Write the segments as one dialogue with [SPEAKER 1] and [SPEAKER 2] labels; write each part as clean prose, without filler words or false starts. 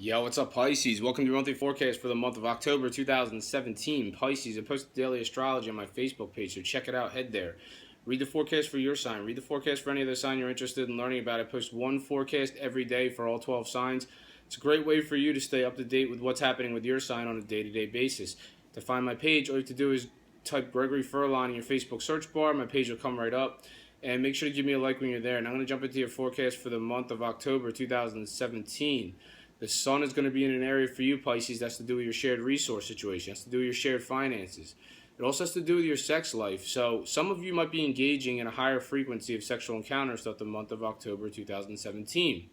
[SPEAKER 1] Yo, what's up, Pisces? Welcome to your monthly forecast for the month of October 2017. Pisces, I post daily astrology on my Facebook page, so check it out. Head there. Read the forecast for your sign. Read the forecast for any other sign you're interested in learning about. I post one forecast every day for all 12 signs. It's a great way for you to stay up to date with what's happening with your sign on a day-to-day basis. To find my page, all you have to do is type Gregory Furlan in your Facebook search bar. My page will come right up. And make sure to give me a like when you're there. And I'm going to jump into your forecast for the month of October 2017. The sun is going to be in an area for you, Pisces, that's to do with your shared resource situation. That's to do with your shared finances. It also has to do with your sex life. So some of you might be engaging in a higher frequency of sexual encounters throughout the month of October 2017.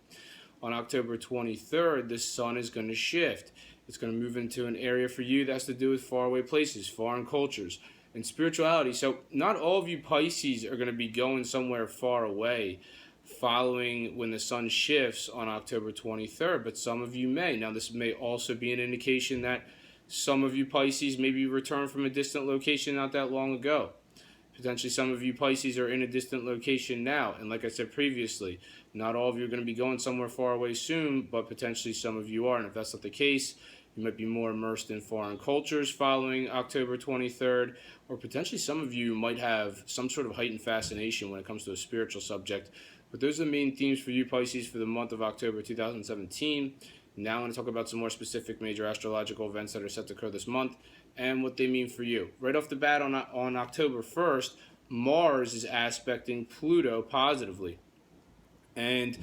[SPEAKER 1] On October 23rd, the sun is going to shift. It's going to move into an area for you that has to do with faraway places, foreign cultures, and spirituality. So not all of you Pisces are going to be going somewhere far away following when the sun shifts on October 23rd, but some of you may. Now, this may also be an indication that some of you Pisces maybe returned from a distant location not that long ago. Potentially some of you Pisces are in a distant location now, and like I said previously, not all of you are going to be going somewhere far away soon, but potentially some of you are, and if that's not the case, you might be more immersed in foreign cultures following October 23rd, or potentially some of you might have some sort of heightened fascination when it comes to a spiritual subject. But those are the main themes for you Pisces for the month of October 2017. Now I'm going to talk about some more specific major astrological events that are set to occur this month and what they mean for you. Right off the bat on October 1st, Mars is aspecting Pluto positively. And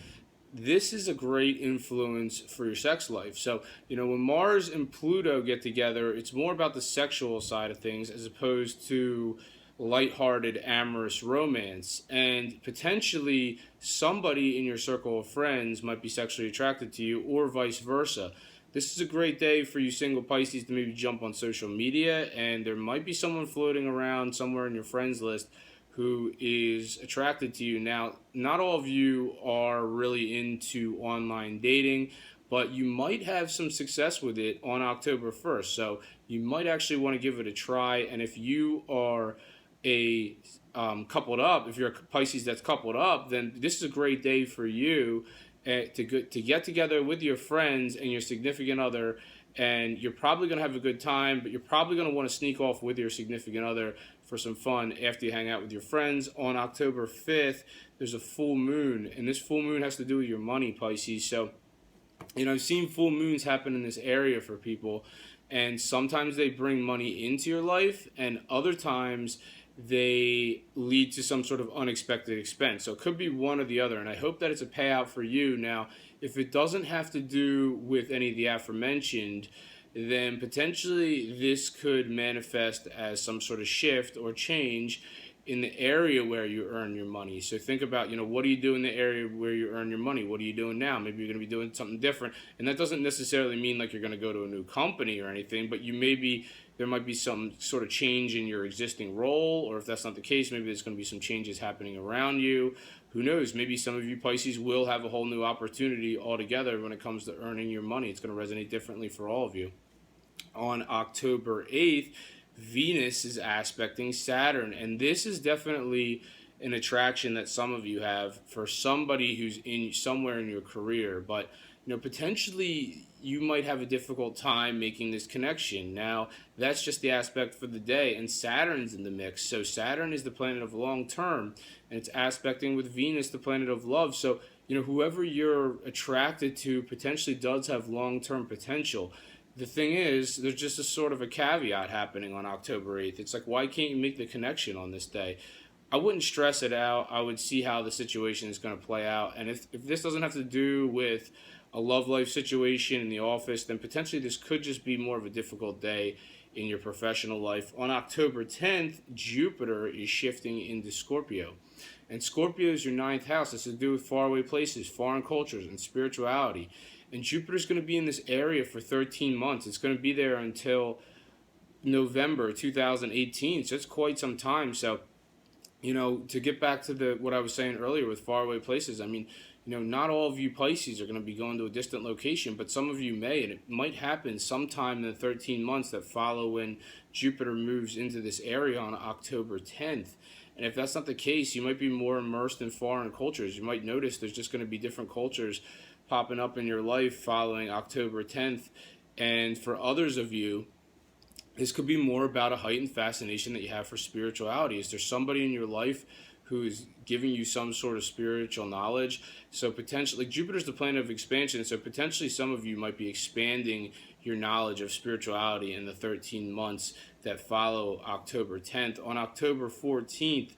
[SPEAKER 1] this is a great influence for your sex life. So, when Mars and Pluto get together, it's more about the sexual side of things as opposed to lighthearted, amorous romance. And potentially somebody in your circle of friends might be sexually attracted to you, or vice versa. This is a great day for you single Pisces to maybe jump on social media, and there might be someone floating around somewhere in your friends list who is attracted to you. Now, not all of you are really into online dating, but you might have some success with it on October 1st. So you might actually want to give it a try. And if you are coupled up, if you're a Pisces that's coupled up, then this is a great day for you to get together with your friends and your significant other, and you're probably going to have a good time, but you're probably going to want to sneak off with your significant other for some fun after you hang out with your friends. On October 5th, there's a full moon, and this full moon has to do with your money, Pisces. So, I've seen full moons happen in this area for people, and sometimes they bring money into your life, and other times they lead to some sort of unexpected expense. So it could be one or the other, and I hope that it's a payout for you. Now, if it doesn't have to do with any of the aforementioned, then potentially this could manifest as some sort of shift or change in the area where you earn your money. So think about, what do you do in the area where you earn your money? What are you doing now? Maybe you're going to be doing something different. And that doesn't necessarily mean like you're going to go to a new company or anything, but there might be some sort of change in your existing role, or if that's not the case, maybe there's going to be some changes happening around you. Who knows? Maybe some of you Pisces will have a whole new opportunity altogether when it comes to earning your money. It's going to resonate differently for all of you. On October 8th, Venus is aspecting Saturn, and this is definitely an attraction that some of you have for somebody who's in somewhere in your career, but potentially you might have a difficult time making this connection. Now, that's just the aspect for the day, and Saturn's in the mix. So Saturn is the planet of long term, and it's aspecting with Venus, the planet of love. So whoever you're attracted to potentially does have long-term potential. The thing is, there's just a sort of a caveat happening on October 8th. It's like, why can't you make the connection on this day? I wouldn't stress it out. I would see how the situation is going to play out. And if this doesn't have to do with a love life situation in the office, then potentially this could just be more of a difficult day in your professional life. On October 10th, Jupiter is shifting into Scorpio. And Scorpio is your ninth house. It's to do with faraway places, foreign cultures, and spirituality. And Jupiter's going to be in this area for 13 months. It's going to be there until November 2018. So it's quite some time. So, to get back to what I was saying earlier with faraway places, I mean, not all of you Pisces are going to be going to a distant location, but some of you may, and it might happen sometime in the 13 months that follow when Jupiter moves into this area on October 10th. And if that's not the case, you might be more immersed in foreign cultures. You might notice there's just going to be different cultures popping up in your life following October 10th. And for others of you, this could be more about a heightened fascination that you have for spirituality. Is there somebody in your life who is giving you some sort of spiritual knowledge? So potentially, like Jupiter's the planet of expansion, so potentially some of you might be expanding your knowledge of spirituality in the 13 months that follow October 10th. On October 14th,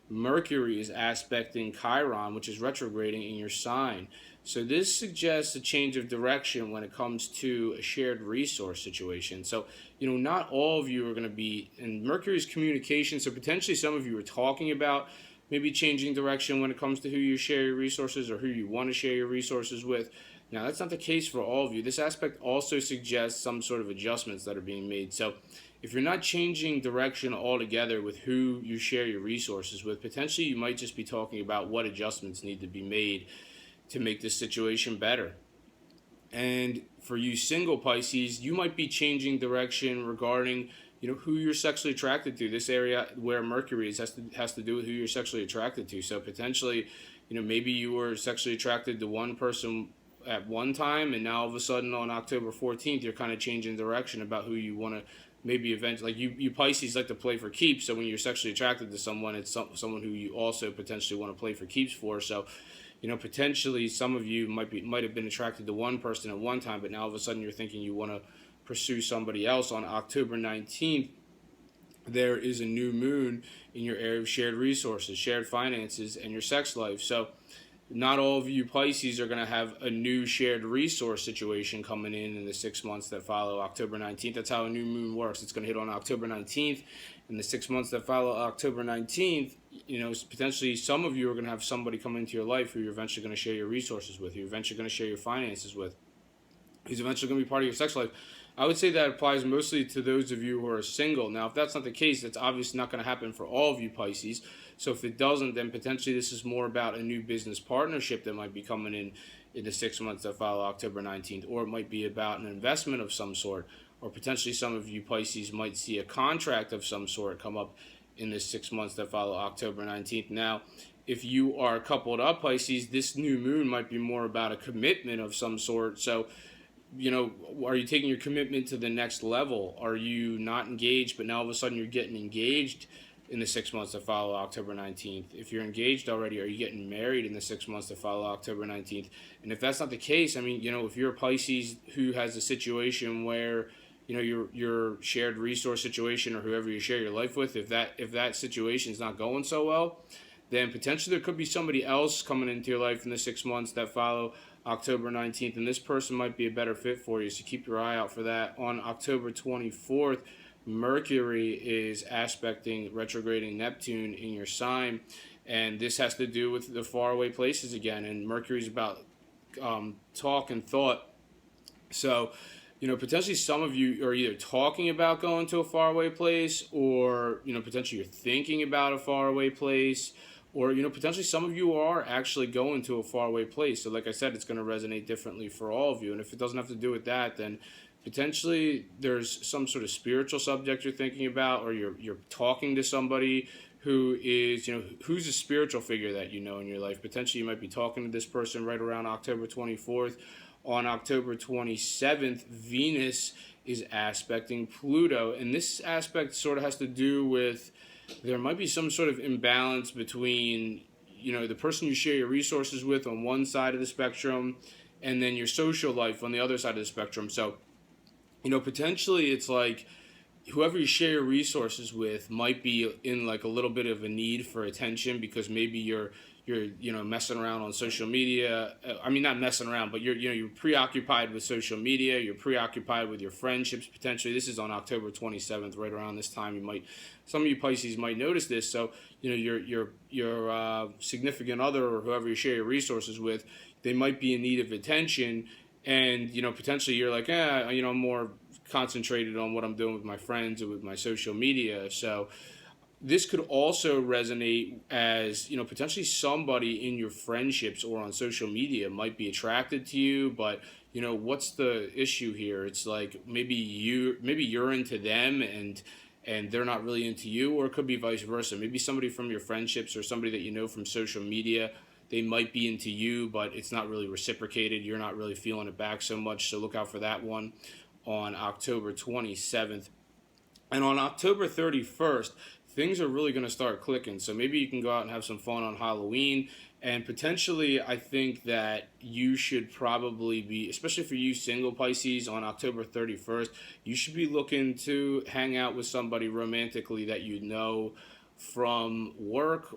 [SPEAKER 1] Mercury is aspecting Chiron, which is retrograding in your sign. So this suggests a change of direction when it comes to a shared resource situation. So, not all of you are going to be in Mercury's communication. So potentially some of you are talking about maybe changing direction when it comes to who you share your resources or who you want to share your resources with. Now, that's not the case for all of you. This aspect also suggests some sort of adjustments that are being made. So if you're not changing direction altogether with who you share your resources with, potentially you might just be talking about what adjustments need to be made to make this situation better. And for you single Pisces, you might be changing direction regarding who you're sexually attracted to. This area where Mercury is has to do with who you're sexually attracted to. So potentially, maybe you were sexually attracted to one person at one time, and now all of a sudden on October 14th, you're kind of changing direction about who you want to maybe eventually, like you Pisces like to play for keeps. So when you're sexually attracted to someone, it's someone who you also potentially want to play for keeps for. So potentially some of you might have been attracted to one person at one time, but now all of a sudden you're thinking you want to pursue somebody else. On October 19th, there is a new moon in your area of shared resources, shared finances, and your sex life. So not all of you Pisces are going to have a new shared resource situation coming in the 6 months that follow October 19th. That's how a new moon works. It's going to hit on October 19th. In the 6 months that follow October 19th, potentially some of you are going to have somebody come into your life who you're eventually going to share your resources with, who you're eventually going to share your finances with, who's eventually going to be part of your sex life. I would say that applies mostly to those of you who are single. Now, if that's not the case, that's obviously not going to happen for all of you Pisces. So if it doesn't, then potentially this is more about a new business partnership that might be coming in the 6 months that follow October 19th, or it might be about an investment of some sort, or potentially some of you Pisces might see a contract of some sort come up in the 6 months that follow October 19th. Now, if you are coupled up Pisces, this new moon might be more about a commitment of some sort. So are you taking your commitment to the next level? Are you not engaged, but now all of a sudden you're getting engaged in the 6 months that follow October 19th? If you're engaged already, are you getting married in the 6 months that follow October 19th? And if that's not the case, if you're a Pisces who has a situation where, your shared resource situation or whoever you share your life with, if that situation is not going so well, then potentially there could be somebody else coming into your life in the 6 months that follow October 19th, and this person might be a better fit for you, so keep your eye out for that. On October 24th, Mercury is aspecting retrograding Neptune in your sign, and this has to do with the faraway places again, and Mercury's about talk and thought. So potentially some of you are either talking about going to a faraway place, or potentially you're thinking about a faraway place, or potentially some of you are actually going to a faraway place. So like I said, it's going to resonate differently for all of you. And if it doesn't have to do with that, then potentially there's some sort of spiritual subject you're thinking about, or you're talking to somebody who is who's a spiritual figure that in your life. Potentially you might be talking to this person right around October 24th. On October 27th, Venus is aspecting Pluto, and this aspect sort of has to do with there might be some sort of imbalance between the person you share your resources with on one side of the spectrum and then your social life on the other side of the spectrum. So potentially it's like whoever you share your resources with might be in like a little bit of a need for attention, because maybe you're messing around on social media. Not messing around, but you're preoccupied with social media. You're preoccupied with your friendships. Potentially, this is on October 27th, right around this time. Some of you Pisces might notice this. So your significant other or whoever you share your resources with, they might be in need of attention, and potentially you're like, I'm more concentrated on what I'm doing with my friends or with my social media. So this could also resonate as, potentially somebody in your friendships or on social media might be attracted to you, but, what's the issue here? It's like maybe you're into them, and and they're not really into you, or it could be vice versa. Maybe somebody from your friendships or somebody that you know from social media, they might be into you, but it's not really reciprocated. You're not really feeling it back so much. So look out for that one on October 27th. And on October 31st, things are really going to start clicking. So maybe you can go out and have some fun on Halloween. And potentially, I think that you should probably be, especially for you single Pisces, on October 31st, you should be looking to hang out with somebody romantically that you know from work